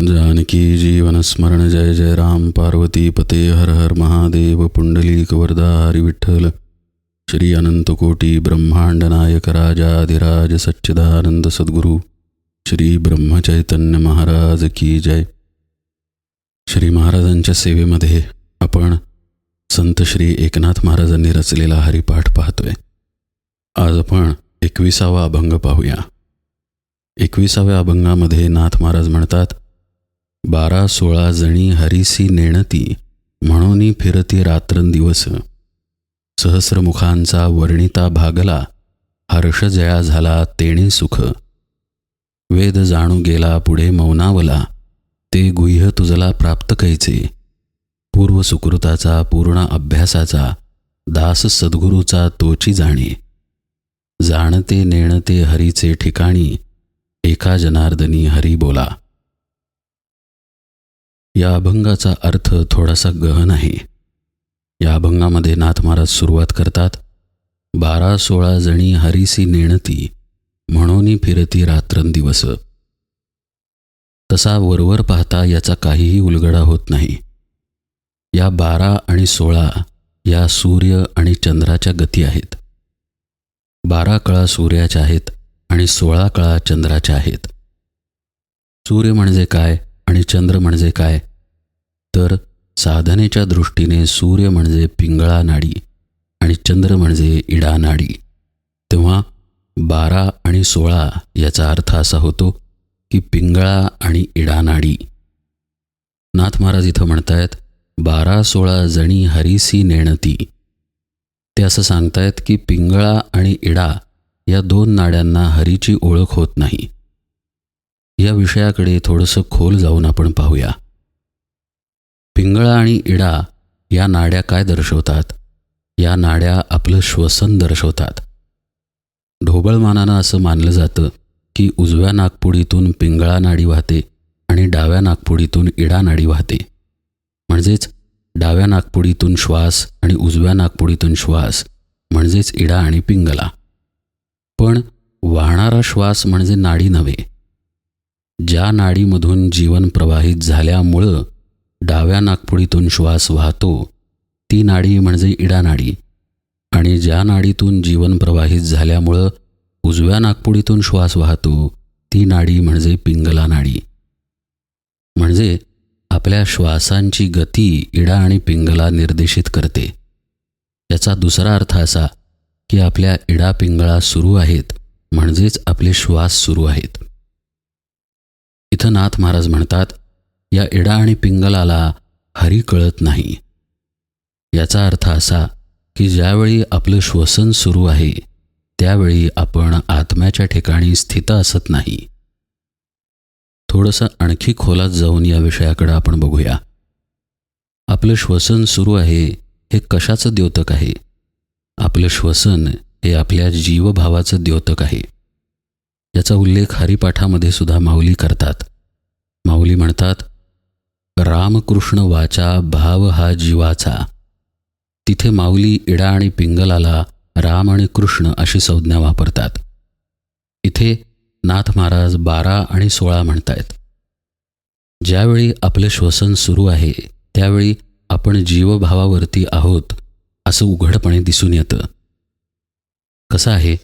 जानकी जीवन स्मरण जय जय राम पार्वती पते हर हर महादेव पुंडलीक वरदा हरि विठ्ठल श्री अनंत कोटी ब्रह्मांड नायक राजाधिराज सच्चिदानंद सद्गुरु श्री ब्रह्मचैतन्य महाराज की जय. श्री महाराजांच्या सेवेमध्ये आपण संत श्री एकनाथ महाराजांनी रचलेला हरिपाठ पाहतोय. आज आपण 21वा अभंग पाहूया. 21व्या अभंगामध्ये नाथ महाराज म्हणतात, 12-16 जणी हरीसी नेणती, म्हणून फिरती रात्रंदिवस. सहस्रमुखांचा वर्णिता भागला, हर्ष जया झाला तेणे सुख. वेद जाणू गेला पुढे मौनावला, ते गुह्य तुझला प्राप्त कैचे. पूर्व सुकृताचा पूर्ण अभ्यासाचा, दास सद्गुरूचा तोची जाणे. जाणते नेणते हरीचे ठिकाणी, एका जनार्दनी हरी बोला. या अभंगाचा अर्थ थोडासा गहन आहे. या अभंगामध्ये नाथ महाराज सुरुवात करतात, 12-16 जणी हरीसी नेणती, म्हणून फिरती रात्रंदिवस. तसा वरवर पाहता याचा काहीही उलगडा होत नाही. या 12 आणि 16 या सूर्य आणि चंद्राच्या गती आहेत. 12 कळा सूर्याच्या आहेत आणि 16 कळा चंद्राच्या आहेत. सूर्य म्हणजे काय आणि चंद्र म्हणजे काय, तर साधनेच्या दृष्टीने सूर्य म्हणजे पिंगळा नाडी आणि चंद्र म्हणजे इडा नाडी. तेव्हा 12 आणि 16 याचा अर्थ असा होतो की पिंगळा आणि इडा नाडी. नाथ महाराज इथं म्हणतायत 12-16 जणी हरीसी नेणती. ते असं सांगतायत की पिंगळा आणि इडा या 2 नाड्यांना हरीची ओळख होत नाही. या विषयाकडे थोडंसं खोल जाऊन आपण पाहूया. पिंगळा आणि इडा या नाड्या काय दर्शवतात? या नाड्या आपलं श्वसन दर्शवतात. ढोबळमानानं असं मानलं जातं की उजव्या नाकपुडीतून पिंगळा नाडी वाहते आणि डाव्या नाकपुडीतून इडा नाडी वाहते. म्हणजेच डाव्या नाकपुडीतून श्वास आणि उजव्या नाकपुडीतून श्वास, म्हणजेच इडा आणि पिंगला. पण वाहणारा श्वास म्हणजे नाडी नव्हे. ज्या नाडीमधून जीवन प्रवाहित झाल्यामुळं डाव्या नाकपुडीतून श्वास वाहतो, ती नाडी म्हणजे इडा नाडी. आणि ज्या नाडीतून जीवन प्रवाहित झाल्यामुळं उजव्या नाकपुडीतून श्वास वाहतो, ती नाडी म्हणजे पिंगला नाडी. म्हणजे आपल्या श्वासांची गती इडा आणि पिंगला निर्देशित करते. याचा दुसरा अर्थ असा की आपल्या इडा पिंगळा सुरू आहेत, म्हणजेच आपले श्वास सुरू आहेत. इथं नाथ महाराज म्हणतात, या इडा आणि पिंगलाला हरी कळत नाही. याचा अर्थ असा की ज्यावेळी आपलं श्वसन सुरू आहे त्यावेळी आपण आत्म्याच्या ठिकाणी स्थित असत नाही. थोडंसं आणखी खोलात जाऊन या विषयाकडे आपण बघूया. आपलं श्वसन सुरू आहे हे कशाचं द्योतक आहे? आपलं श्वसन हे आपल्या जीवभावाचं द्योतक आहे. याचा उल्लेख हरिपाठामध्ये सुद्धा माऊली करतात. माऊली म्हणतात, रामकृष्ण वाचा भाव हा जीवाचा. तिथे माऊली इडा आणि पिंगलाला राम आणि कृष्ण अशी संज्ञा वापरतात. इथे नाथ महाराज 12 आणि 16 म्हणतायत. ज्यावेळी आपलं श्वसन सुरू आहे त्यावेळी आपण जीवभावावरती आहोत असं उघडपणे दिसून येतं. कसं आहे,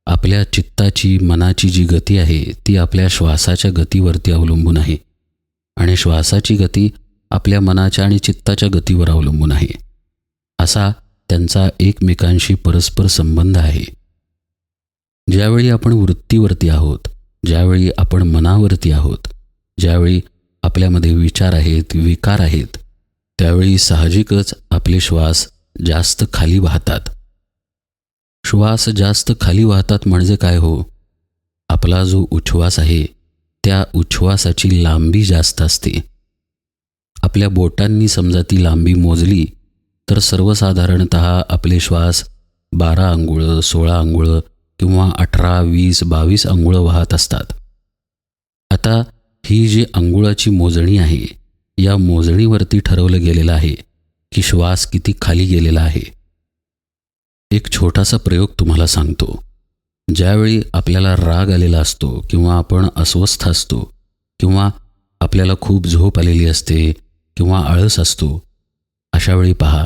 आपल्या चित्ताची मनाची जी गती आहे ती आपल्या श्वासाच्या गतीवरती अवलंबून आहे आणि श्वासाची गती आपल्या मनाच्या आणि चित्ताच्या गतीवर अवलंबून आहे. असा त्यांचा एकमेकांशी परस्पर संबंध आहे. ज्यावेळी आपण वृत्तीवरती आहोत, ज्यावेळी आपण मनावरती आहोत, ज्यावेळी आपल्यामध्ये विचार आहेत, विकार आहेत, त्यावेळी साहजिकच आपले श्वास जास्त खाली वाहतात. श्वास जास्त खाली वाहतात म्हणजे काय हो? आपला जो उच्छ्वास आहे त्या उच्छ्वासाची लांबी जास्त असते. आपल्या बोटांनी समजा ती लांबी मोजली तर सर्वसाधारणत आपले श्वास 12 अंगुळं, 16 अंगुळं किंवा 18, 20, 22 अंगुळं वाहत असतात. आता ही जी अंगुळाची मोजणी आहे, या मोजणीवरती ठरवलं गेलेलं आहे की श्वास किती खाली गेलेला आहे. एक छोटासा प्रयोग तुम्हाला सांगतो. ज्यावेळी आपल्याला राग आलेला असतो किंवा आपण अस्वस्थ असतो किंवा आपल्याला खूप झोप आलेली असते किंवा आळस असतो, अशावेळी पहा,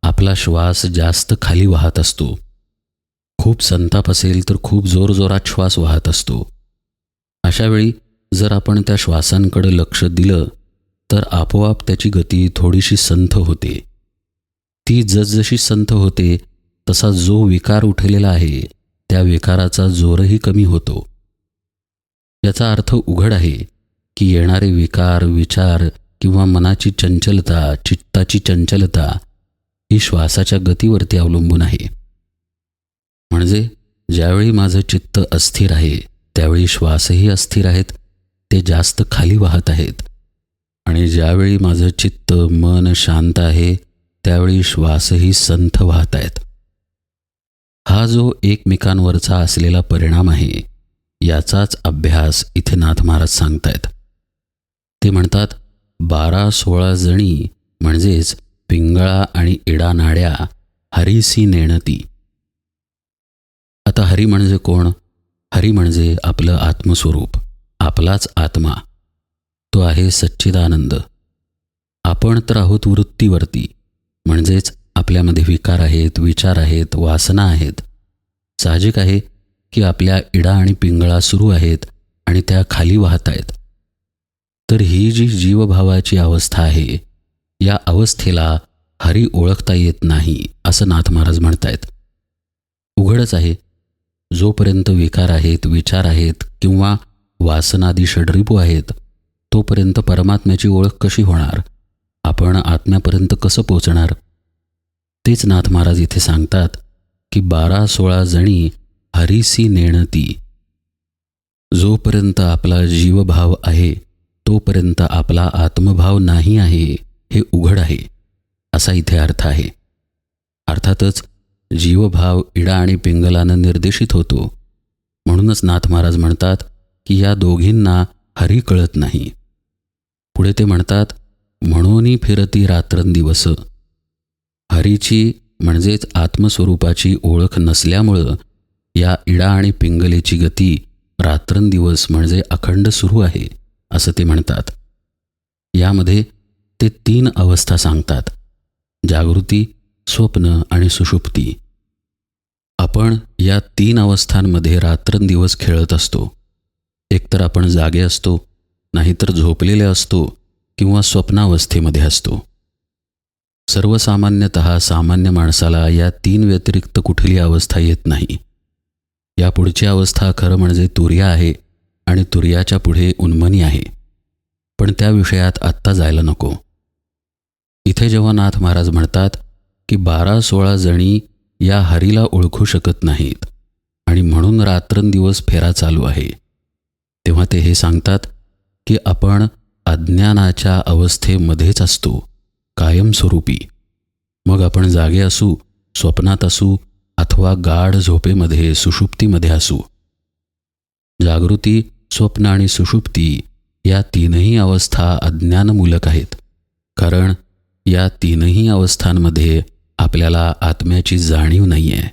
आपला श्वास जास्त खाली वाहत असतो. खूप संताप असेल तर खूप जोरजोरात श्वास वाहत असतो. अशावेळी जर आपण त्या श्वासांकडे लक्ष दिलं तर आपोआप त्याची गती थोडीशी संथ होते. ती जसजशी संथ होते तसा जो विकार उठलेला आहे त्या विकाराचा जोरही कमी होतो. याचा अर्थ उघड आहे की येणारे विकार, विचार किंवा मनाची चंचलता, चित्ताची चंचलता ही श्वासाच्या गतीवरती अवलंबून आहे. म्हणजे ज्यावेळी माझं चित्त अस्थिर आहे त्यावेळी श्वासही अस्थिर आहेत, ते जास्त खाली वाहत आहेत. आणि ज्यावेळी माझं चित्त, मन शांत आहे त्यावेळी श्वासही संथ वाहत आहेत. हा जो एकमेकांवरचा असलेला परिणाम आहे याचाच अभ्यास इथे नाथ महाराज सांगतायत. ते म्हणतात 12-16 जणी म्हणजेच पिंगळा आणि इडा नाड्या हरीसी नेणती. आता हरी म्हणजे कोण? हरी म्हणजे आपलं आत्मस्वरूप, आपलाच आत्मा. तो आहे सच्चिदानंद. आपण तर आहोत वृत्तीवरती, म्हणजेच आपल्यामध्ये विकार आहेत, विचार आहेत, वासना आहेत. साहजिक आहे की आपल्या इडा आणि पिंगळा सुरू आहेत आणि त्या खाली वाहत आहेत. तर ही जी जीवभावाची अवस्था आहे या अवस्थेला हरी ओळखता येत नाही असं नाथ महाराज म्हणतायत. उघडच आहे, जोपर्यंत विकार आहेत, विचार आहेत किंवा वासनादी षड्रिपू आहेत तोपर्यंत परमात्म्याची ओळख कशी होणार? आपण आत्म्यापर्यंत कसं पोचणार? तेच नाथ महाराज इथे सांगतात की 12-16 जणी हरीसी नेणती. जोपर्यंत आपला जीवभाव आहे तोपर्यंत आपला आत्मभाव नाही आहे हे उघड आहे, असा इथे अर्थ आहे. अर्थातच जीवभाव इडा आणि पिंगलानं निर्देशित होतो. म्हणूनच नाथ महाराज म्हणतात की या दोघींना हरी कळत नाही. पुढे ते म्हणतात, म्हणून फिरती रात्रंदिवस. हरीची म्हणजेच आत्मस्वरूपाची ओळख नसल्यामुळं या इडा आणि पिंगलेची गती रात्रंदिवस म्हणजे अखंड सुरू आहे असं ते म्हणतात. यामध्ये ते 3 अवस्था सांगतात: जागृती, स्वप्न आणि सुषुप्ती. आपण या 3 अवस्थांमध्ये रात्रंदिवस खेळत असतो. एकतर आपण जागे असतो, नाहीतर झोपलेले असतो किंवा स्वप्नावस्थेमध्ये असतो. सर्वसामान्यतः सामान्य माणसाला या 3 व्यतिरिक्त कुठली अवस्था येत नाही. या पुढची अवस्था खरं म्हणजे तुर्या आहे आणि तुर्याच्या पुढे उन्मनी आहे. पण त्या विषयात आत्ता जायला नको. इथे जेव्हा नाथ महाराज म्हणतात की 12-16 जणी या हरीला ओळखू शकत नाहीत आणि म्हणून रात्रंदिवस फेरा चालू आहे, तेव्हा ते हे सांगतात की आपण अज्ञानाच्या अवस्थेमध्येच असतो कायमस्वरूपी. मग आपण जागे असू, स्वप्नात असू अथवा गाढ झोपेमध्ये, सुषुप्तीमध्ये असू. जागृती, स्वप्न आणि सुषुप्ती या 3ही अवस्था अज्ञानमूलक आहेत. कारण या 3ही अवस्थांमध्ये आपल्याला आत्म्याची जाणीव नाही आहे.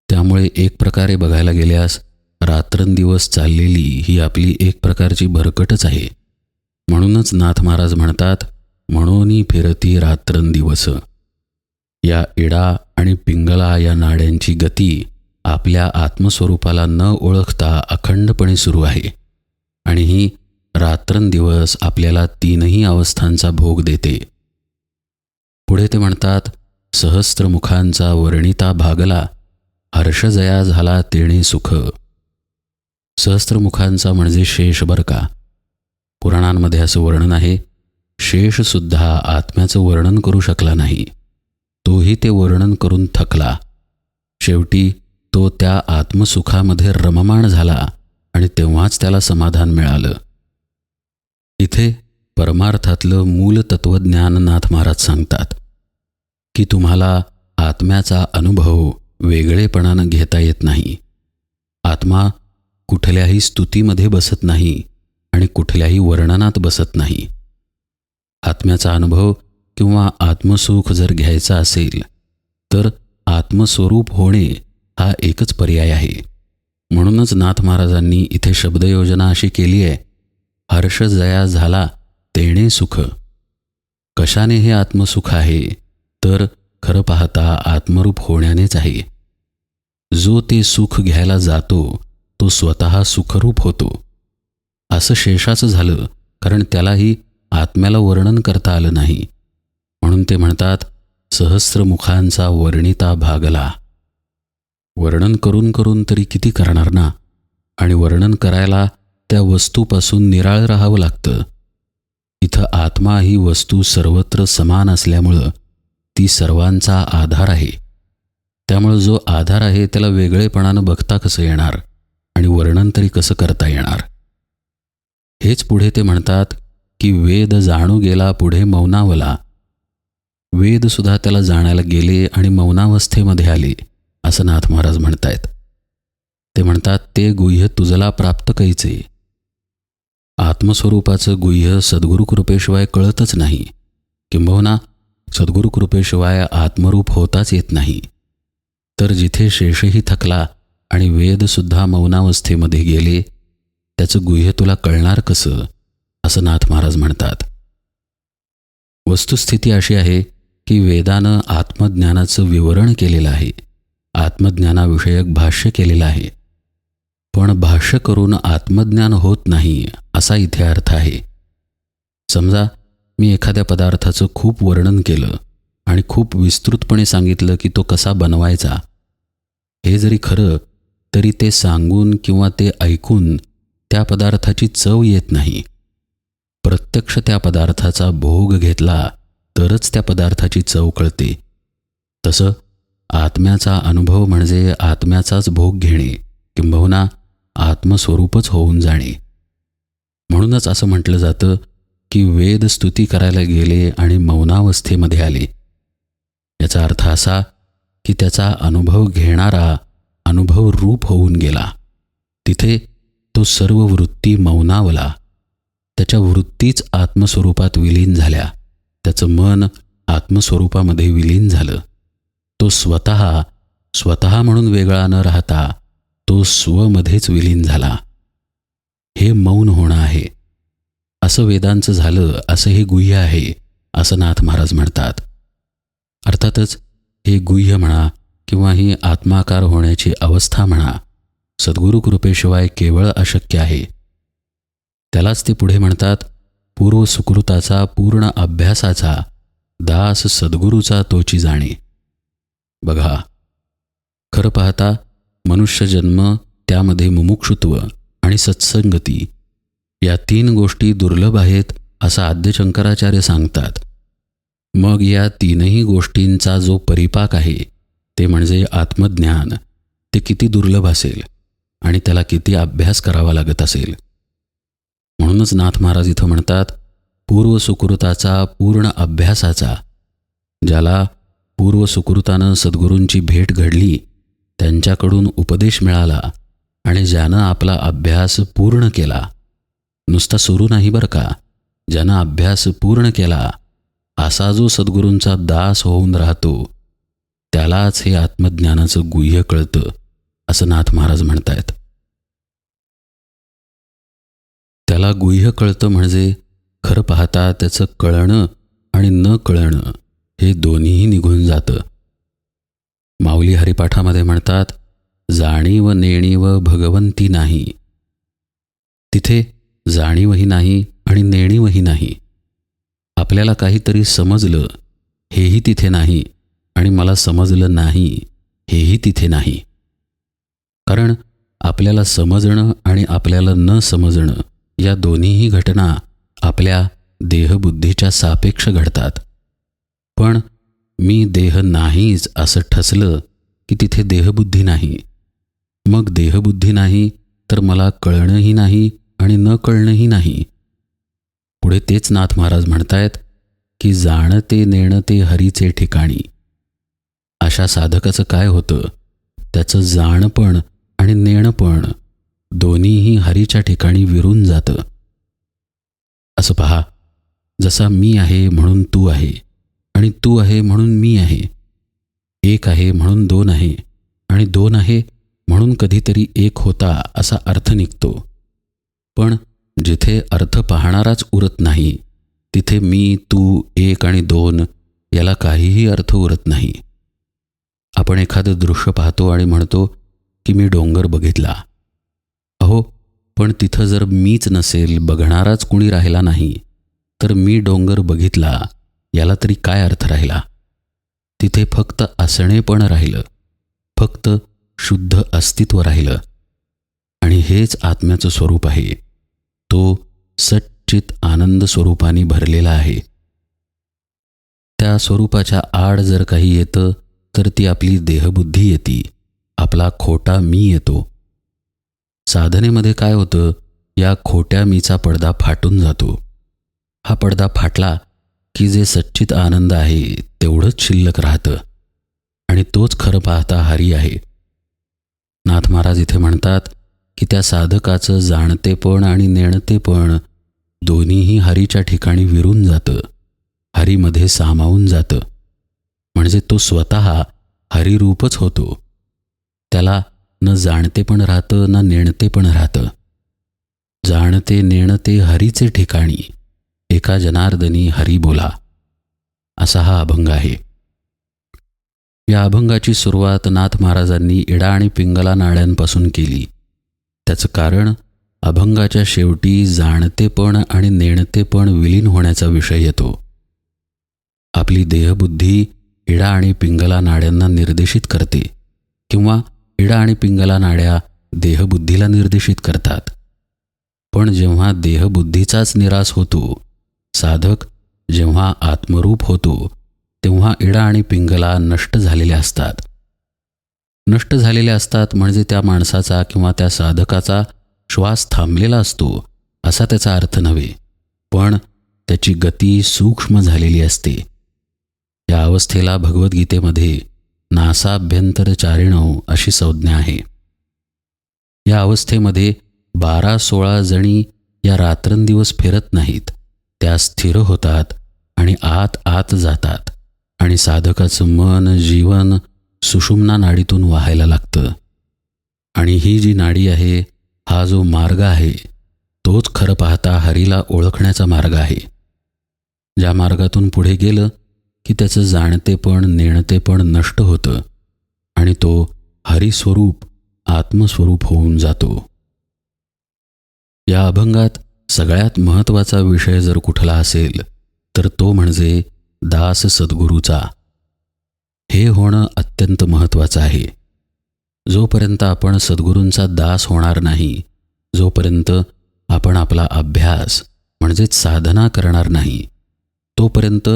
त्यामुळे एक प्रकारे बघायला गेल्यास रात्रंदिवस चाललेली ही आपली एक प्रकारची भरकटच आहे. म्हणूनच नाथ महाराज म्हणतात, म्हणून फिरती रात्रंदिवस. या इडा आणि पिंगला या नाड्यांची गती आपल्या आत्मस्वरूपाला न ओळखता अखंडपणे सुरू आहे आणि ही रात्रंदिवस आपल्याला 3ही अवस्थांचा भोग देते. पुढे ते म्हणतात, सहस्त्र मुखांचा वर्णिता भागला, हर्षजया झाला तेणे सुख. सहस्त्रमुखांचा म्हणजे शेष बरं का. पुराणांमध्ये असं वर्णन आहे, शेषसुद्धा आत्म्याचं वर्णन करू शकला नाही. तोही ते वर्णन करून थकला. शेवटी तो त्या आत्मसुखामध्ये रममाण झाला आणि तेव्हाच त्याला समाधान मिळालं. इथे परमार्थातलं मूल तत्त्वज्ञान नाथ महाराज सांगतात की तुम्हाला आत्म्याचा अनुभव वेगळेपणानं घेता येत नाही. आत्मा कुठल्याही स्तुतीमध्ये बसत नाही आणि कुठल्याही वर्णनात बसत नाही. आत्म्याचा अनुभव किंवा आत्मसुख जर घ्यायचा असेल तर आत्मस्वरूप होणे हा एकच पर्याय आहे. म्हणूनच नाथ महाराजांनी इथे शब्दयोजना अशी केली आहे, हर्ष जया झाला तेणे सुख. कशाने हे आत्मसुख आहे, तर खरं पाहता आत्मरूप होण्यानेच आहे. जो ते सुख घ्यायला जातो तो स्वतः सुखरूप होतो. असं शेषाचं झालं, कारण त्यालाही आत्म्याला वर्णन करता आलं नाही. म्हणून ते म्हणतात, सहस्रमुखांचा वर्णिता भागला. वर्णन करून करून तरी किती करणार ना, आणि वर्णन करायला त्या वस्तूपासून निराळ राहावं लागतं. इथं आत्मा ही वस्तू सर्वत्र समान असल्यामुळं ती सर्वांचा आधार आहे. त्यामुळं जो आधार आहे त्याला वेगळेपणानं बघता कसं येणार आणि वर्णन तरी कसं करता येणार. हेच पुढे ते म्हणतात की वेद जाणू गेला पुढे मौनावला. वेदसुद्धा त्याला जाणायला गेले आणि मौनावस्थेमध्ये आले, असं नाथ महाराज म्हणतायत. ते म्हणतात, ते गुह्य तुझला प्राप्त कैचे. आत्मस्वरूपाचं गुह्य सद्गुरुकृपेशिवाय कळतच नाही, किंबहुना सद्गुरुकृपेशिवाय आत्मरूप होताच येत नाही. तर जिथे शेषही थकला आणि वेदसुद्धा मौनावस्थेमध्ये गेले, त्याचं गुह्य तुला कळणार कसं, असं नाथ महाराज म्हणतात. वस्तुस्थिती अशी आहे की वेदानं आत्मज्ञानाचं विवरण केलेलं आहे, आत्मज्ञानाविषयक भाष्य केलेलं आहे. पण भाष्य करून आत्मज्ञान होत नाही असा इथे अर्थ आहे. समजा मी एखाद्या पदार्थाचं खूप वर्णन केलं आणि खूप विस्तृतपणे सांगितलं की तो कसा बनवायचा. हे जरी खरं तरी ते सांगून किंवा ते ऐकून त्या पदार्थाची चव येत नाही. प्रत्यक्ष त्या पदार्थाचा भोग घेतला तरच त्या पदार्थाची चव कळते. तसं आत्म्याचा अनुभव म्हणजे आत्म्याचाच भोग घेणे, किंबहुना आत्मस्वरूपच होऊन जाणे. म्हणूनच असं म्हटलं जातं की वेद स्तुती करायला गेले आणि मौनावस्थेमध्ये आले. याचा अर्थ असा की त्याचा अनुभव घेणारा अनुभव रूप होऊन गेला. तिथे तो सर्व वृत्ती मौनावला. त्याच्या वृत्तीच आत्मस्वरूपात विलीन झाल्या. त्याचं मन आत्मस्वरूपामध्ये विलीन झालं. तो स्वतः म्हणून वेगळा न राहता तो स्वमध्येच विलीन झाला. हे मौन होणं आहे. असं वेदांचं झालं, असं हे गुह्य आहे, असं नाथ महाराज म्हणतात. अर्थातच हे गुह्य म्हणा किंवा ही आत्माकार होण्याची अवस्था म्हणा, सद्गुरुकृपेशिवाय केवळ अशक्य आहे. त्यालाच ते पुढे म्हणतात, पूर्व सुकृताचा पूर्ण अभ्यासाचा दास सद्गुरूचा तोची जाणे. बघा, खरं पाहता मनुष्यजन्म, त्यामध्ये मुमुक्षुत्व आणि सत्संगती या 3 गोष्टी दुर्लभ आहेत असं आद्य शंकराचार्य सांगतात. मग या 3ही गोष्टींचा जो परिपाक आहे ते म्हणजे आत्मज्ञान, ते किती दुर्लभ असेल आणि त्याला किती अभ्यास करावा लागत असेल. म्हणूनच नाथ महाराज इथं म्हणतात, पूर्व सुकृताचा पूर्ण अभ्यासाचा. ज्याला पूर्व सुकृतानं सद्गुरूंची भेट घडली, त्यांच्याकडून उपदेश मिळाला आणि ज्यानं आपला अभ्यास पूर्ण केला, नुसता सुरू नाही बरं का, ज्यानं अभ्यास पूर्ण केला, असा जो सद्गुरूंचा दास होऊन राहतो, त्यालाच हे आत्मज्ञानाचं गुह्य कळतं, असं नाथ महाराज म्हणतायत. त्याला गुह्य कळतं म्हणजे खरं पाहता त्याचं कळणं आणि न कळणं हे दोन्हीही निघून जातं. माऊली हरिपाठामध्ये म्हणतात, जाणीव नेणीव भगवंती नाही. तिथे जाणीवही नाही आणि नेणीवही नाही. आपल्याला काहीतरी समजलं हेही तिथे नाही आणि मला समजलं नाही हेही तिथे नाही. कारण आपल्याला समजणं आणि आपल्याला न समजणं या दोन्हीही घटना आपल्या देहबुद्धीच्या सापेक्ष घडतात. पण मी देह नाहीच असं ठसलं की तिथे देहबुद्धी नाही. मग देहबुद्धी नाही तर मला कळणंही नाही आणि न कळणंही नाही. पुढे तेच नाथ महाराज म्हणतायत की जाणते नेणते हरीचे ठिकाणी. अशा साधकाचं काय होतं, त्याचं जाणपण आणि नेणपण दोन्हीही हरीच्या ठिकाणी विरून जातं. असं पहा, जसा मी आहे म्हणून तू आहे आणि तू आहे म्हणून मी आहे. 1 आहे म्हणून 2 आहे आणि 2 आहे म्हणून कधीतरी 1 होता असा अर्थ निघतो. पण जिथे अर्थ पाहणाराच उरत नाही तिथे मी, तू, एक आणि दोन याला काहीही अर्थ उरत नाही. आपण एखादं दृश्य पाहतो आणि म्हणतो की मी डोंगर बघितला. अहो, पण तिथं जर मीच नसेल, बघणाराच कुणी राहिला नाही, तर मी डोंगर बघितला याला तरी काय अर्थ राहिला? तिथे फक्त असणेपण राहिलं, फक्त शुद्ध अस्तित्व राहिलं. आणि हेच आत्म्याचं स्वरूप आहे. तो सच्चित आनंद स्वरूपाने भरलेला आहे. त्या स्वरूपाच्या आड जर काही येतं तर ती आपली देहबुद्धी येते, आपला खोटा मी येतो. साधनेमध्ये काय होतं, या खोट्या मीचा पडदा फाटून जातो. हा पडदा फाटला की जे सच्चित आनंद आहे तेवढंच शिल्लक राहतं आणि तोच खरं पाहता हरी आहे. नाथ महाराज इथे म्हणतात की त्या साधकाचं जाणतेपण आणि नेणतेपण दोन्हीही हरीच्या ठिकाणी विरून जातं, हरीमध्ये सामावून जातं. म्हणजे तो स्वतः हरिरूपच होतो. त्याला न जाणतेपण राहतं, न नेणतेपण राहतं. जाणते नेणते हरीचे ठिकाणी, एका जनार्दनी हरी बोला, असा हा अभंग आहे. या अभंगाची सुरुवात नाथ महाराजांनी इडा आणि पिंगला नाड्यांपासून केली. त्याचं कारण अभंगाच्या शेवटी जाणतेपण आणि नेणतेपण विलीन होण्याचा विषय येतो. आपली देहबुद्धी इडा आणि पिंगला नाड्यांना निर्देशित करते किंवा इडा आणि पिंगला नाड्या देहबुद्धीला निर्देशित करतात. पण जेव्हा देहबुद्धीचाच निराश होतो, साधक जेव्हा आत्मरूप होतो, तेव्हा इडा आणि पिंगला नष्ट झालेल्या असतात. नष्ट झालेल्या असतात म्हणजे त्या माणसाचा किंवा त्या साधकाचा श्वास थांबलेला असतो असा त्याचा अर्थ नव्हे, पण त्याची गती सूक्ष्म झालेली असते. या अवस्थेला भगवद्गीतेमध्ये नासाभ्यंतरचारिणौ अशी संज्ञा आहे. या अवस्थेमध्ये 12-16 जणी या रात्रंदिवस फिरत नाहीत, त्या स्थिर होतात आणि आत आत जातात आणि साधकाचं मन, जीवन सुषुम्ना नाडीतून वाहायला लागतं. आणि ही जी नाडी आहे, हा जो मार्ग आहे, तोच खरं पाहता हरीला ओळखण्याचा मार्ग आहे. ज्या मार्गातून पुढे गेलं की त्याचं जाणतेपण नेणतेपण नष्ट होतं आणि तो हरिस्वरूप आत्मस्वरूप होऊन जातो. या अभंगात सगळ्यात महत्त्वाचा विषय जर कुठला असेल तर तो म्हणजे दास सद्गुरूचा. हे होणं अत्यंत महत्त्वाचं आहे. जोपर्यंत आपण सद्गुरूंचा दास होणार नाही, जोपर्यंत आपण आपला अभ्यास म्हणजेच साधना करणार नाही, तोपर्यंत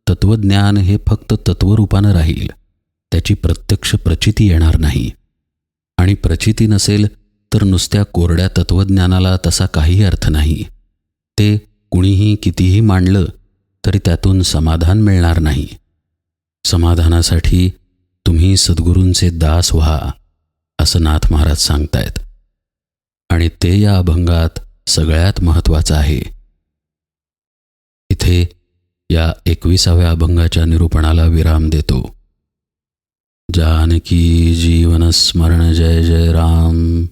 तत्त्वज्ञान हे फक्त तत्त्वरूपानं राहील. त्याची प्रत्यक्ष प्रचिती येणार नाही. आणि प्रचिती नसेल तर नुसत्या कोरड्या तत्त्वज्ञानाला तसा काही अर्थ नाही. ते कुणीही कितीही मांडलं तरी त्यातून समाधान मिळणार नाही. समाधानासाठी तुम्ही सद्गुरूंचे दास व्हा, असं नाथ महाराज सांगतायत. आणि ते या अभंगात सगळ्यात महत्त्वाचं आहे. इथे या 21व्या अभंगाच्या निरूपणाला विराम देतो. जानकी जीवन स्मरण जय जय राम.